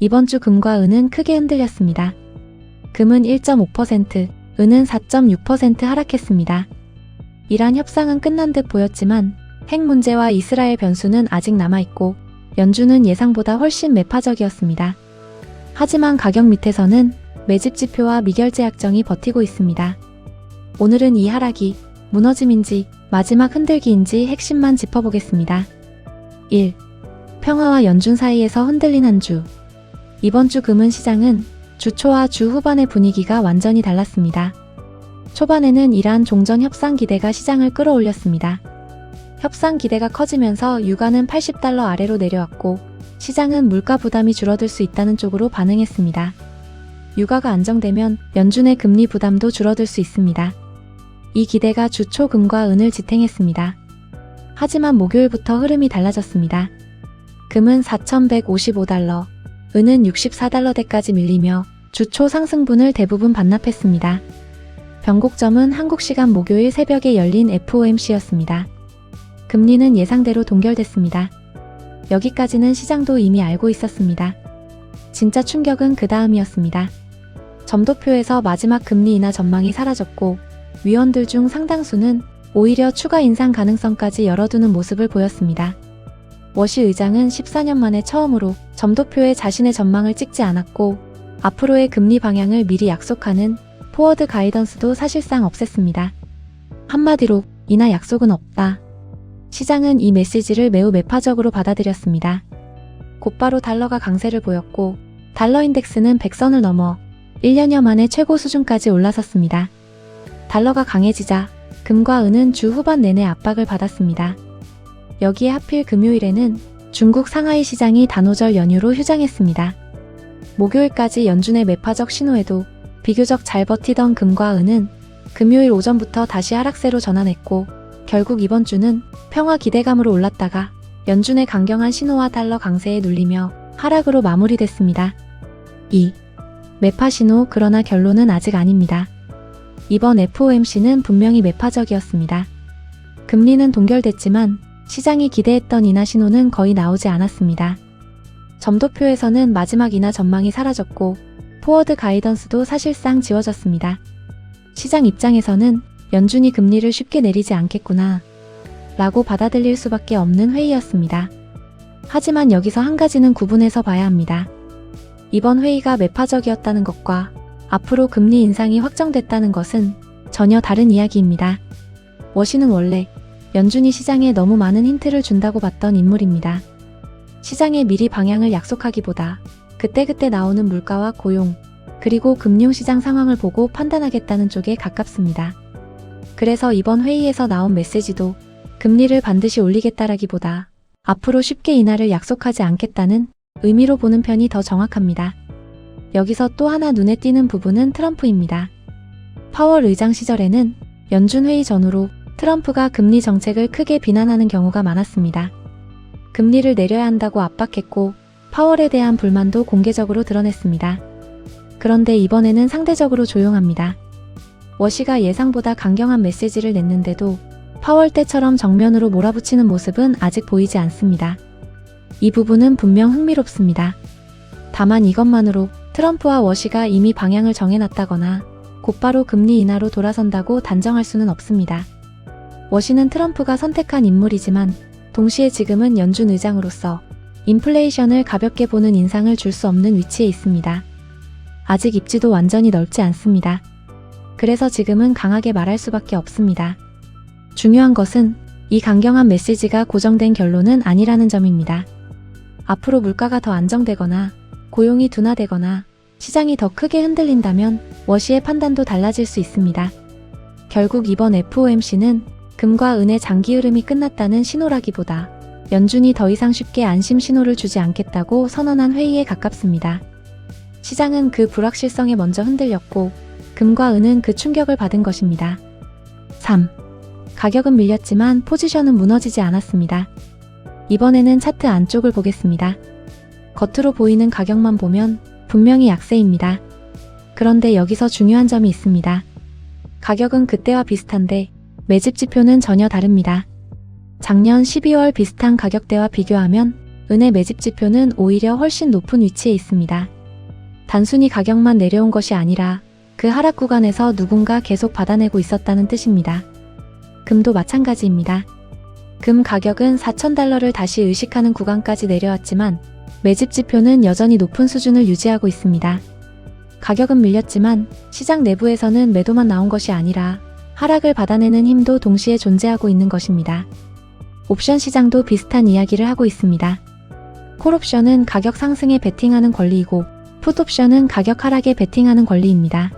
이번 주 금과 은은 크게 흔들렸습니다. 금은 1.5%, 은은 4.6% 하락했습니다. 이란 협상은 끝난 듯 보였지만 핵 문제와 이스라엘 변수는 아직 남아있고 연준은 예상보다 훨씬 매파적이었습니다. 하지만 가격 밑에서는 매집 지표와 미결제 약정이 버티고 있습니다. 오늘은 이 하락이 무너짐인지 마지막 흔들기인지 핵심만 짚어보겠습니다. 1. 평화와 연준 사이에서 흔들린 한 주. 이번 주 금은 시장은 주 초와 주 후반의 분위기가 완전히 달랐습니다. 초반에는 이란 종전 협상 기대가 시장을 끌어올렸습니다. 협상 기대가 커지면서 유가는 80달러 아래로 내려왔고 시장은 물가 부담이 줄어들 수 있다는 쪽으로 반응했습니다. 유가가 안정되면 연준의 금리 부담도 줄어들 수 있습니다. 이 기대가 주 초 금과 은을 지탱했습니다. 하지만 목요일부터 흐름이 달라졌습니다. 금은 4,155달러, 은은 64달러대까지 밀리며 주 초 상승분을 대부분 반납했습니다. 변곡점은 한국 시간 목요일 새벽에 열린 FOMC였습니다. 금리는 예상대로 동결됐습니다. 여기까지는 시장도 이미 알고 있었습니다. 진짜 충격은 그 다음이었습니다. 점도표에서 마지막 금리 인하 전망이 사라졌고 위원들 중 상당수는 오히려 추가 인상 가능성까지 열어두는 모습을 보였습니다. 워시 의장은 14년 만에 처음으로 점도표에 자신의 전망을 찍지 않았고 앞으로의 금리 방향을 미리 약속하는 포워드 가이던스도 사실상 없앴습니다. 한마디로 인하 약속은 없다. 시장은 이 메시지를 매우 매파적으로 받아들였습니다. 곧바로 달러가 강세를 보였고 달러 인덱스는 100선을 넘어 1년여 만에 최고 수준까지 올라섰습니다. 달러가 강해지자 금과 은은 주 후반 내내 압박을 받았습니다. 여기에 하필 금요일에는 중국 상하이 시장이 단오절 연휴로 휴장했습니다. 목요일까지 연준의 매파적 신호에도 비교적 잘 버티던 금과 은은 금요일 오전부터 다시 하락세로 전환했고 결국 이번 주는 평화 기대감으로 올랐다가 연준의 강경한 신호와 달러 강세에 눌리며 하락으로 마무리됐습니다. 2. 매파 신호. 그러나 결론은 아직 아닙니다. 이번 FOMC는 분명히 매파적이었습니다. 금리는 동결됐지만 시장이 기대했던 인하 신호는 거의 나오지 않았습니다. 점도표에서는 마지막 인하 전망이 사라졌고 포워드 가이던스도 사실상 지워졌습니다. 시장 입장에서는 연준이 금리를 쉽게 내리지 않겠구나 라고 받아들일 수밖에 없는 회의였습니다. 하지만 여기서 한 가지는 구분해서 봐야 합니다. 이번 회의가 매파적이었다는 것과 앞으로 금리 인상이 확정됐다는 것은 전혀 다른 이야기입니다. 워시는 원래 연준이 시장에 너무 많은 힌트를 준다고 봤던 인물입니다. 시장에 미리 방향을 약속하기보다 그때그때 나오는 물가와 고용, 그리고 금융시장 상황을 보고 판단하겠다는 쪽에 가깝습니다. 그래서 이번 회의에서 나온 메시지도 금리를 반드시 올리겠다라기보다 앞으로 쉽게 인하를 약속하지 않겠다는 의미로 보는 편이 더 정확합니다. 여기서 또 하나 눈에 띄는 부분은 트럼프입니다. 파월 의장 시절에는 연준 회의 전후로 트럼프가 금리 정책을 크게 비난하는 경우가 많았습니다. 금리를 내려야 한다고 압박했고 파월에 대한 불만도 공개적으로 드러냈습니다. 그런데 이번에는 상대적으로 조용합니다. 워시가 예상보다 강경한 메시지를 냈는데도 파월 때처럼 정면으로 몰아붙이는 모습은 아직 보이지 않습니다. 이 부분은 분명 흥미롭습니다. 다만 이것만으로 트럼프와 워시가 이미 방향을 정해놨다거나 곧바로 금리 인하로 돌아선다고 단정할 수는 없습니다. 워시는 트럼프가 선택한 인물이지만 동시에 지금은 연준 의장으로서 인플레이션을 가볍게 보는 인상을 줄 수 없는 위치에 있습니다. 아직 입지도 완전히 넓지 않습니다. 그래서 지금은 강하게 말할 수밖에 없습니다. 중요한 것은 이 강경한 메시지가 고정된 결론은 아니라는 점입니다. 앞으로 물가가 더 안정되거나 고용이 둔화되거나 시장이 더 크게 흔들린다면 워시의 판단도 달라질 수 있습니다. 결국 이번 FOMC는 금과 은의 장기 흐름이 끝났다는 신호라기보다 연준이 더 이상 쉽게 안심 신호를 주지 않겠다고 선언한 회의에 가깝습니다. 시장은 그 불확실성에 먼저 흔들렸고 금과 은은 그 충격을 받은 것입니다. 3. 가격은 밀렸지만 포지션은 무너지지 않았습니다. 이번에는 차트 안쪽을 보겠습니다. 겉으로 보이는 가격만 보면 분명히 약세입니다. 그런데 여기서 중요한 점이 있습니다. 가격은 그때와 비슷한데 매집 지표는 전혀 다릅니다. 작년 12월 비슷한 가격대와 비교하면 은의 매집 지표는 오히려 훨씬 높은 위치에 있습니다. 단순히 가격만 내려온 것이 아니라 그 하락 구간에서 누군가 계속 받아내고 있었다는 뜻입니다. 금도 마찬가지입니다. 금 가격은 4,000달러를 다시 의식하는 구간까지 내려왔지만 매집 지표는 여전히 높은 수준을 유지하고 있습니다. 가격은 밀렸지만 시장 내부에서는 매도만 나온 것이 아니라 하락을 받아내는 힘도 동시에 존재하고 있는 것입니다. 옵션 시장도 비슷한 이야기를 하고 있습니다. 콜옵션은 가격 상승에 베팅하는 권리이고 풋옵션은 가격 하락에 베팅하는 권리입니다.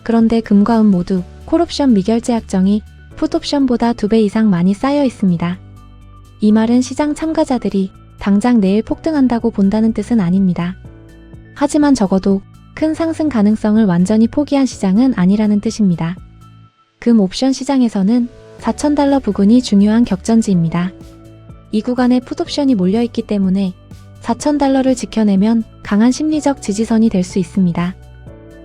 그런데 금과 은 모두 콜옵션 미결제 약정이 풋옵션보다 2배 이상 많이 쌓여 있습니다. 이 말은 시장 참가자들이 당장 내일 폭등한다고 본다는 뜻은 아닙니다. 하지만 적어도 큰 상승 가능성을 완전히 포기한 시장은 아니라는 뜻입니다. 금 옵션 시장에서는 4,000달러 부근이 중요한 격전지입니다. 이 구간에 풋옵션이 몰려있기 때문에 4,000달러를 지켜내면 강한 심리적 지지선이 될 수 있습니다.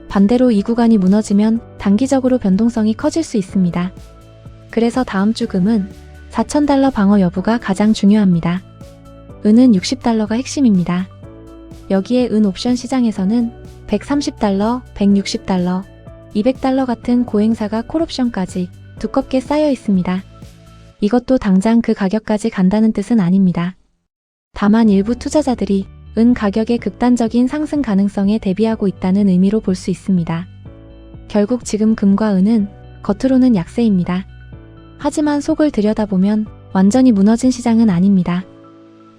반대로 이 구간이 무너지면 단기적으로 변동성이 커질 수 있습니다. 그래서 다음 주 금은 4,000달러 방어 여부가 가장 중요합니다. 은은 60달러가 핵심입니다. 여기에 은 옵션 시장에서는 130달러, 160달러, 200달러 같은 고행사가 콜옵션까지 두껍게 쌓여 있습니다. 이것도 당장 그 가격까지 간다는 뜻은 아닙니다. 다만 일부 투자자들이 은 가격의 극단적인 상승 가능성에 대비하고 있다는 의미로 볼 수 있습니다. 결국 지금 금과 은은 겉으로는 약세입니다. 하지만 속을 들여다보면 완전히 무너진 시장은 아닙니다.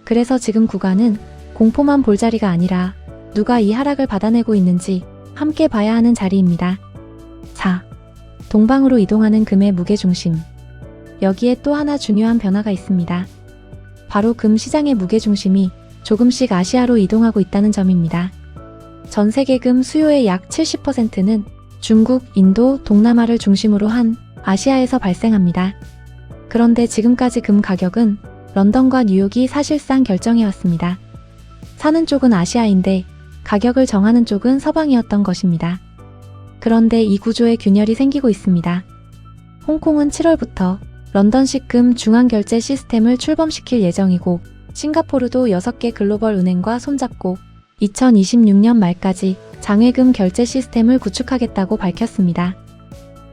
그래서 지금 구간은 공포만 볼 자리가 아니라 누가 이 하락을 받아내고 있는지 함께 봐야 하는 자리입니다. 4. 동방으로 이동하는 금의 무게중심. 여기에 또 하나 중요한 변화가 있습니다. 바로 금 시장의 무게중심이 조금씩 아시아로 이동하고 있다는 점입니다. 전 세계 금 수요의 약 70%는 중국, 인도, 동남아를 중심으로 한 아시아에서 발생합니다. 그런데 지금까지 금 가격은 런던과 뉴욕이 사실상 결정해왔습니다. 사는 쪽은 아시아인데 가격을 정하는 쪽은 서방이었던 것입니다. 그런데 이 구조에 균열이 생기고 있습니다. 홍콩은 7월부터 런던식 금 중앙결제 시스템을 출범시킬 예정이고 싱가포르도 6개 글로벌 은행과 손잡고 2026년 말까지 장외금 결제 시스템을 구축하겠다고 밝혔습니다.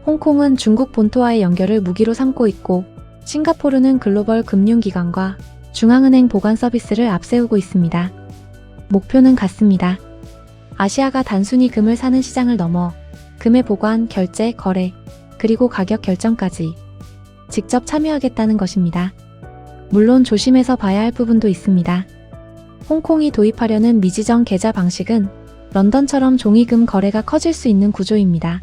홍콩은 중국 본토와의 연결을 무기로 삼고 있고 싱가포르는 글로벌 금융기관과 중앙은행 보관 서비스를 앞세우고 있습니다. 목표는 같습니다. 아시아가 단순히 금을 사는 시장을 넘어 금의 보관, 결제, 거래, 그리고 가격 결정까지 직접 참여하겠다는 것입니다. 물론 조심해서 봐야 할 부분도 있습니다. 홍콩이 도입하려는 미지정 계좌 방식은 런던처럼 종이금 거래가 커질 수 있는 구조입니다.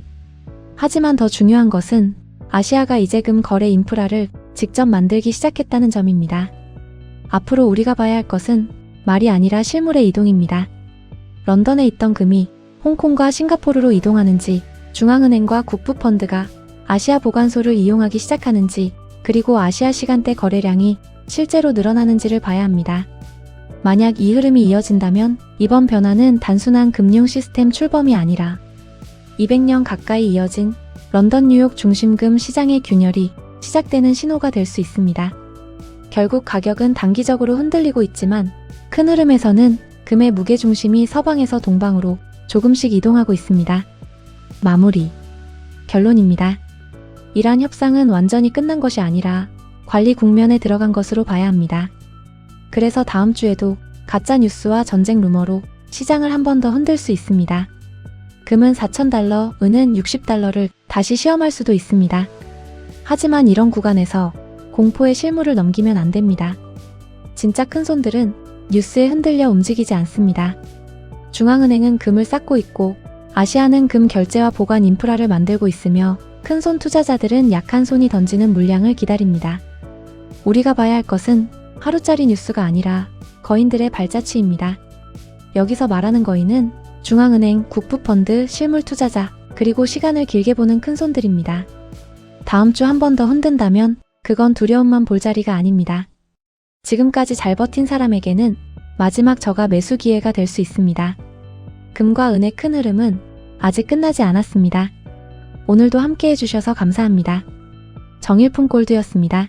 하지만 더 중요한 것은 아시아가 이제 금 거래 인프라를 직접 만들기 시작했다는 점입니다. 앞으로 우리가 봐야 할 것은 말이 아니라 실물의 이동입니다. 런던에 있던 금이 홍콩과 싱가포르로 이동하는지, 중앙은행과 국부펀드가 아시아 보관소를 이용하기 시작하는지, 그리고 아시아 시간대 거래량이 실제로 늘어나는지를 봐야 합니다. 만약 이 흐름이 이어진다면 이번 변화는 단순한 금융 시스템 출범이 아니라 200년 가까이 이어진 런던 뉴욕 중심금 시장의 균열이 시작되는 신호가 될 수 있습니다. 결국 가격은 단기적으로 흔들리고 있지만 큰 흐름에서는 금의 무게중심이 서방에서 동방으로 조금씩 이동하고 있습니다. 마무리. 결론입니다. 이란 협상은 완전히 끝난 것이 아니라 관리 국면에 들어간 것으로 봐야 합니다. 그래서 다음 주에도 가짜 뉴스와 전쟁 루머로 시장을 한 번 더 흔들 수 있습니다. 금은 4,000달러, 은은 60달러를 다시 시험할 수도 있습니다. 하지만 이런 구간에서 공포의 실물을 넘기면 안 됩니다. 진짜 큰 손들은 뉴스에 흔들려 움직이지 않습니다. 중앙은행은 금을 쌓고 있고 아시아는 금 결제와 보관 인프라를 만들고 있으며 큰손 투자자들은 약한 손이 던지는 물량을 기다립니다. 우리가 봐야 할 것은 하루짜리 뉴스가 아니라 거인들의 발자취입니다. 여기서 말하는 거인은 중앙은행, 국부펀드, 실물 투자자, 그리고 시간을 길게 보는 큰손들입니다. 다음 주 한 번 더 흔든다면 그건 두려움만 볼 자리가 아닙니다. 지금까지 잘 버틴 사람에게는 마지막 저가 매수 기회가 될 수 있습니다. 금과 은의 큰 흐름은 아직 끝나지 않았습니다. 오늘도 함께 해주셔서 감사합니다. 정일품 골드였습니다.